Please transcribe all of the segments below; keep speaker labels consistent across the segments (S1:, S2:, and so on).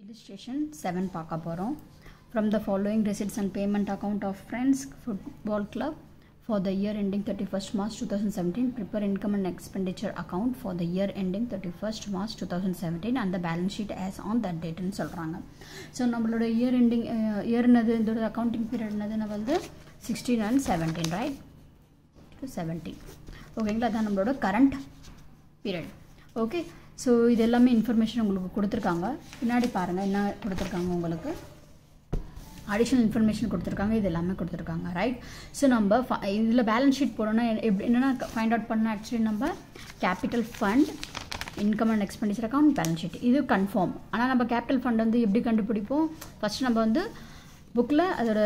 S1: Illustration 7 பார்க்க போறோம். From the following receipts and payment account of Friends Football Club for the year ending 31st March 2017, prepare income and expenditure account for the year ending 31st March 2017 and the balance sheet as on that date ன்னு சொல்றாங்க. So நம்மளோட year ending year என்னது இந்த accounting period என்னதுன்னா வந்து 16 and 17, right? To 17. ஓகேங்களா, அதான் நம்மளோட current period. ஓகே, ஸோ இது எல்லாமே இன்ஃபர்மேஷன் உங்களுக்கு கொடுத்துருக்காங்க. பின்னாடி பாருங்கள் என்ன கொடுத்துருக்காங்க, உங்களுக்கு அடிஷ்னல் இன்ஃபர்மேஷன் கொடுத்துருக்காங்க, இது எல்லாமே கொடுத்துருக்காங்க, ரைட்? ஸோ நம்ம இதில் பேலன்ஸ் ஷீட் போடணும்னா என்னென்னா ஃபைண்ட் அவுட் பண்ணால் ஆக்சுவலி நம்ம capital fund, income and expenditure account, balance sheet இது கன்ஃபார்ம். ஆனால் நம்ம கேபிட்டல் ஃபண்ட் வந்து எப்படி கண்டுபிடிப்போம்? ஃபஸ்ட்டு நம்ம வந்து புக்கில் அதோட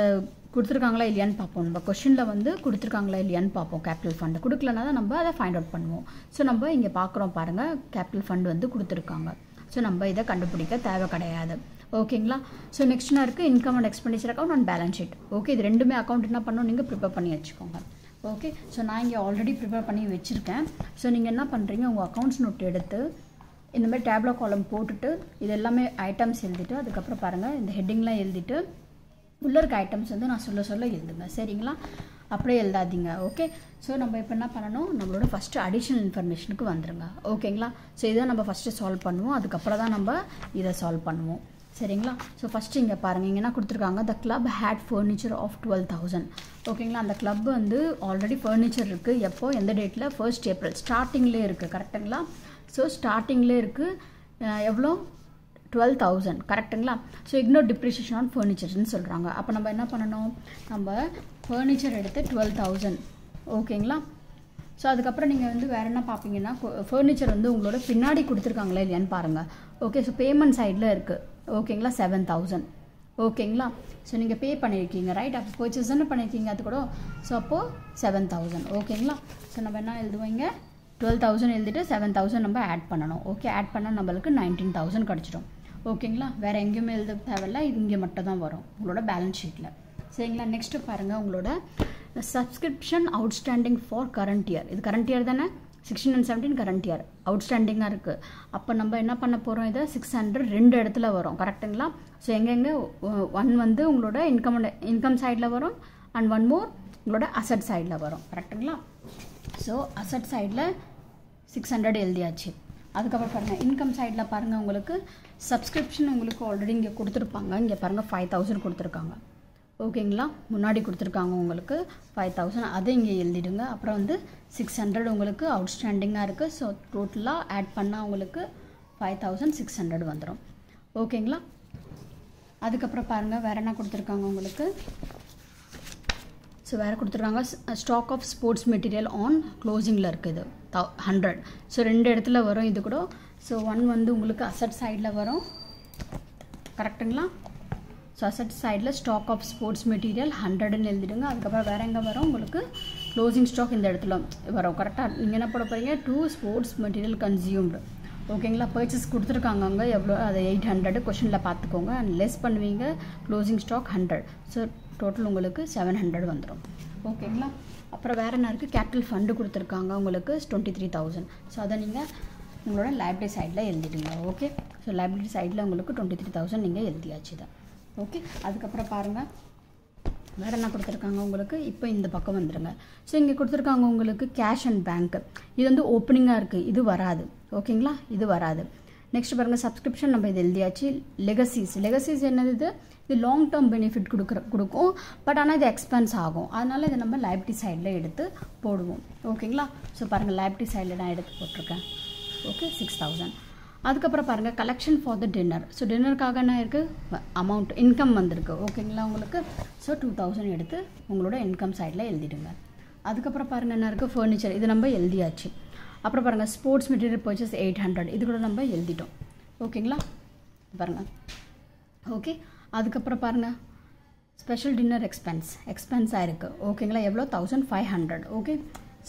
S1: கொடுத்துருக்காங்களா இல்லையான்னு பார்ப்போம். நம்ம கொஷினில் வந்து கொடுத்துருக்காங்களா இல்லையான்னு பார்ப்போம். கேபிட்டல் ஃபண்டு கொடுக்கலனா தான் நம்ம அதை ஃபைண்ட் அவுட் பண்ணுவோம். ஸோ நம்ம இங்கே பார்க்குறோம் பாருங்கள், கேபிட்டல் ஃபண்ட் வந்து கொடுத்துருக்காங்க. ஸோ நம்ம இதை கண்டுபிடிக்க தேவை கிடையாது. ஓகேங்களா? ஸோ நெக்ஸ்ட்னா இருக்குது income and expenditure account and balance sheet. Okay, இது ரெண்டுமே அக்கௌண்ட் என்ன பண்ணணும், நீங்கள் ப்ரிப்பேர் பண்ணி வச்சுக்கோங்க. ஓகே, ஸோ நான் இங்கே ஆல்ரெடி ப்ரிப்பேர் பண்ணி வச்சுருக்கேன். ஸோ நீங்கள் என்ன பண்ணுறீங்க, உங்கள் அக்கௌண்ட்ஸ் நோட் எடுத்து இந்த மாதிரி டேப்லோ காலம் போட்டுட்டு இது எல்லாமே ஐட்டம்ஸ் எழுதிட்டு அதுக்கப்புறம் பாருங்கள் இந்த ஹெட்டிங்லாம் எழுதிட்டு உள்ள இருக்க ஐட்டம்ஸ் வந்து நான் சொல்ல எழுதுங்க, சரிங்களா? அப்படியே எழுதாதீங்க. ஓகே, ஸோ நம்ம இப்போ என்ன பண்ணணும், நம்மளோட ஃபஸ்ட்டு அடிஷ்னல் இன்ஃபர்மேஷனுக்கு வந்துடுங்க. ஓகேங்களா? ஸோ இதை நம்ம ஃபஸ்ட்டு சால்வ் பண்ணுவோம், அதுக்கப்புறம் தான் நம்ம இதை சால்வ் பண்ணுவோம், சரிங்களா? ஸோ ஃபஸ்ட்டு இங்கே பாருங்கள், இங்கே என்ன கொடுத்துருக்காங்க, the club had furniture of 12,000. ஓகேங்களா? அந்த கிளப் வந்து ஆல்ரெடி ஃபர்னிச்சர் இருக்குது. எப்போ, எந்த டேட்டில்? 1st April ஸ்டார்டிங்லேயே இருக்குது, கரெக்டுங்களா? ஸோ ஸ்டார்டிங்லேயே இருக்குது. எவ்வளோ? 12,000, கரெக்டுங்களா? ஸோ இக்னோர் டிப்ரிஷியேஷன் ஆன் ஃபர்னிச்சர்னு சொல்கிறாங்க. அப்போ நம்ம என்ன பண்ணணும், நம்ம ஃபர்னிச்சர் எடுத்து 12,000. ஓகேங்களா? ஸோ அதுக்கப்புறம் நீங்கள் வந்து வேறு என்ன பார்ப்பீங்கன்னா, ஃபர்னிச்சர் வந்து உங்களோட பின்னாடி கொடுத்துருக்காங்களா இல்லையான்னு பாருங்கள். ஓகே, ஸோ பேமெண்ட் சைடில் இருக்குது. ஓகேங்களா? 7,000. ஓகேங்களா? ஸோ நீங்கள் பே பண்ணியிருக்கீங்க, ரைட்? அப்போ பர்ச்சேஸ் தானே பண்ணியிருக்கீங்க அது கூட. ஸோ அப்போது 7,000. ஓகேங்களா? ஸோ நம்ம என்ன எழுதுவோங்க, 12,000 எழுதிட்டு 7,000 நம்ம ஆட் பண்ணணும். ஓகே, ஆட் பண்ணால் நம்மளுக்கு 19,000 கிடச்சிடும். ஓகேங்களா? வேறு எங்கேயுமே எழுத தேவையில்ல, இது இங்கே மட்டும் தான் வரும் உங்களோட பேலன்ஸ் ஷீட்டில், சரிங்களா? நெக்ஸ்ட்டு பாருங்கள், உங்களோட subscription outstanding for current year. இது கரண்ட் இயர் தானே, 16 and 17 கரண்ட் இயர் அவுட்ஸ்டாண்டிங்காக இருக்குது. அப்போ நம்ம என்ன பண்ண போகிறோம், இதை 600 ரெண்டு இடத்துல வரும், கரெக்டுங்களா? ஸோ எங்கெங்கே, ஒன் வந்து உங்களோட இன்கம் சைடில் வரும் அண்ட் ஒன் மோர் உங்களோட அசட் சைடில் வரும், கரெக்டுங்களா? ஸோ அசட் சைடில் 600 எழுதியாச்சு. அதுக்கப்புறம் பாருங்கள் இன்கம் சைடில் பாருங்கள், உங்களுக்கு சப்ஸ்கிரிப்ஷன் உங்களுக்கு ஆல்ரெடி இங்கே கொடுத்துருப்பாங்க. இங்கே பாருங்கள் 5,000 கொடுத்துருக்காங்க. ஓகேங்களா? முன்னாடி கொடுத்துருக்காங்க உங்களுக்கு 5,000, அதை இங்கே எழுதிடுங்க. அப்புறம் வந்து 600 உங்களுக்கு அவுட்ஸ்டாண்டிங்காக இருக்குது. ஸோ டோட்டலாக ஆட் பண்ணால் உங்களுக்கு 5,600 வந்துடும். ஓகேங்களா? அதுக்கப்புறம் பாருங்கள் வேறு என்ன கொடுத்துருக்காங்க உங்களுக்கு. ஸோ வேறு கொடுத்துருக்காங்க stock of sports material on க்ளோசிங்கில் இருக்குது 100. ஸோ ரெண்டு இடத்துல வரும் இது கூட. ஸோ ஒன் வந்து உங்களுக்கு அசட் சைடில் வரும், கரெக்டுங்களா? ஸோ அசட் சைடில் ஸ்டாக் ஆஃப் ஸ்போர்ட்ஸ் மெட்டீரியல் 100ன்னு எழுதிடுங்க. அதுக்கப்புறம் வேறு எங்கே வரும், உங்களுக்கு க்ளோசிங் ஸ்டாக் இந்த இடத்துல வரும், கரெக்டாக? நீங்கள் என்ன போட போகிறீங்க, 2 ஸ்போர்ட்ஸ் மெட்டீரியல் கன்சியூம்டு. ஓகேங்களா? பர்ச்சேஸ் கொடுத்துருக்காங்க அங்கே எவ்வளோ, அது 800 கொஷனில் பார்த்துக்கோங்க. அண்ட் லெஸ் பண்ணுவீங்க, க்ளோசிங் ஸ்டாக் 100. ஸோ டோட்டல் உங்களுக்கு 700 வந்துடும். ஓகேங்களா? அப்புறம் வேறு என்ன இருக்குது, கேபிட்டல் ஃபண்டு கொடுத்துருக்காங்க உங்களுக்கு 23,000. ஸோ அதை நீங்கள் உங்களோட லைப்ரரி சைடில் எழுதிடுங்க. ஓகே, ஸோ லைப்ரரி சைடில் உங்களுக்கு 23,000 நீங்கள் எழுதியாச்சு தான். ஓகே, அதுக்கப்புறம் பாருங்கள் வேறு என்ன கொடுத்துருக்காங்க உங்களுக்கு. இப்போ இந்த பக்கம் வந்துடுங்க. ஸோ இங்கே கொடுத்துருக்காங்க உங்களுக்கு கேஷ் அண்ட் பேங்க்கு. இது வந்து ஓப்பனிங்காக இருக்குது, இது வராது. ஓகேங்களா? இது வராது. நெக்ஸ்ட் பாருங்கள் சப்ஸ்கிரிப்ஷன் நம்ம இது எழுதியாச்சு. லெகசிஸ் என்னது, இது லாங் டேர்ம் பெனிஃபிட் கொடுக்கும். பட் ஆனால் இது எக்ஸ்பென்ஸ் ஆகும், அதனால் இதை நம்ம லைப்ரரி சைடில் எடுத்து போடுவோம். ஓகேங்களா? ஸோ பாருங்கள் லைப்ரரி சைடில் நான் எடுத்து போட்டிருக்கேன். ஓகே, 6,000. அதுக்கப்புறம் பாருங்கள் collection for the dinner. So டின்னருக்காக என்ன இருக்குது, அமௌண்ட் இன்கம் வந்திருக்கு. ஓகேங்களா? உங்களுக்கு ஸோ 2,000 எடுத்து உங்களோட இன்கம் சைடில் எழுதிடுங்க. அதுக்கப்புறம் பாருங்கள் என்ன இருக்குது, ஃபர்னிச்சர் இது நம்ம எழுதியாச்சு. அப்புறம் பாருங்கள் ஸ்போர்ட்ஸ் மெட்டீரியல் பர்ச்சேஸ் 800, இது கூட நம்ம எழுதிட்டோம். ஓகேங்களா? பாருங்கள். ஓகே, அதுக்கப்புறம் பாருங்கள் ஸ்பெஷல் டின்னர் எக்ஸ்பென்ஸாக இருக்குது. ஓகேங்களா? எவ்வளோ, 1,500. ஓகே,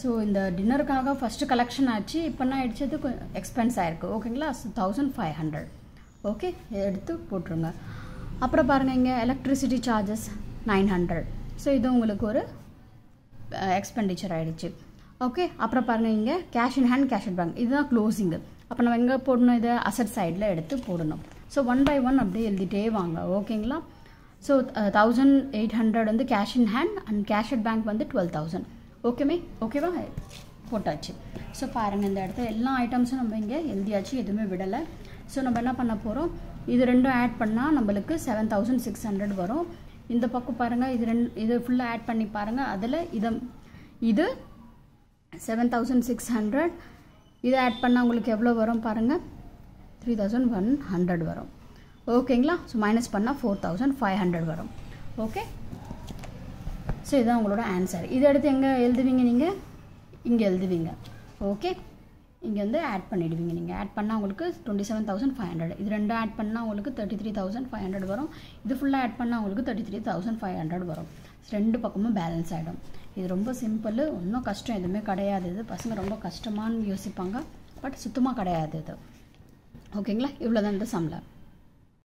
S1: ஸோ இந்த டின்னருக்காக ஃபஸ்ட்டு கலெக்ஷன் ஆச்சு, இப்போ என்ன ஆகிடுச்சு, அது எக்ஸ்பென்ஸ் ஆகிருக்கு. ஓகேங்களா? 1,500. ஓகே, எடுத்து போட்டுருங்க. அப்புறம் பாருங்கள் இங்கே எலக்ட்ரிசிட்டி சார்ஜஸ் 900. ஸோ இது உங்களுக்கு ஒரு எக்ஸ்பெண்டிச்சர் ஆகிடுச்சு. ஓகே, அப்புறம் பாருங்கள் இங்கே cash in hand, cash at bank, இதுதான் க்ளோசிங்கு. அப்போ நம்ம எங்கே போடணும், இதை அசட் சைடில் எடுத்து போடணும். ஸோ 1 by 1 அப்படியே எழுதிட்டே வாங்க. ஓகேங்களா? ஸோ 1800 வந்து cash in hand and cash at bank வந்து 12,000. ஓகேவா? போட்டாச்சு. ஸோ பாருங்கள், இந்த இடத்துல எல்லா ஐட்டம்ஸும் நம்ம இங்கே எழுதியாச்சு, எதுவுமே விடலை. ஸோ நம்ம என்ன பண்ண போகிறோம், இது ரெண்டும் ஆட் பண்ணால் நம்மளுக்கு 7,600 வரும். இந்த பக்கம் பாருங்கள், இது ஃபுல்லாக ஆட் பண்ணி பாருங்கள். அதில் இது 7,600, இதை ஆட் பண்ணால் உங்களுக்கு எவ்வளோ வரும் பாருங்கள், 3,100 வரும். ஓகேங்களா? ஸோ மைனஸ் பண்ணால் 4,500 வரும். ஓகே, ஸோ இதுதான் உங்களோட ஆன்சர். இதை எடுத்து எங்கே எழுதுவீங்க, நீங்கள் இங்கே எழுதுவீங்க. ஓகே, இங்கே வந்து ஆட் பண்ணிவிடுவீங்க. நீங்கள் ஆட் பண்ணால் உங்களுக்கு 27,500. இது ரெண்டும் ஆட் பண்ணால் உங்களுக்கு 33,500 வரும். இது ஃபுல்லாக ஆட் பண்ணால் உங்களுக்கு 33,500 வரும். ரெண்டு பக்கமும் பேலன்ஸ் ஆகிடும். இது ரொம்ப சிம்பிள், ஒன்றும் கஷ்டம் எதுவுமே கிடையாது. இது பசங்க ரொம்ப கஷ்டமானு யோசிப்பாங்க, பட் சுத்தமாக கிடையாது இது. ஓகேங்களா? இவ்வளோ தான் இந்த சம்மில்.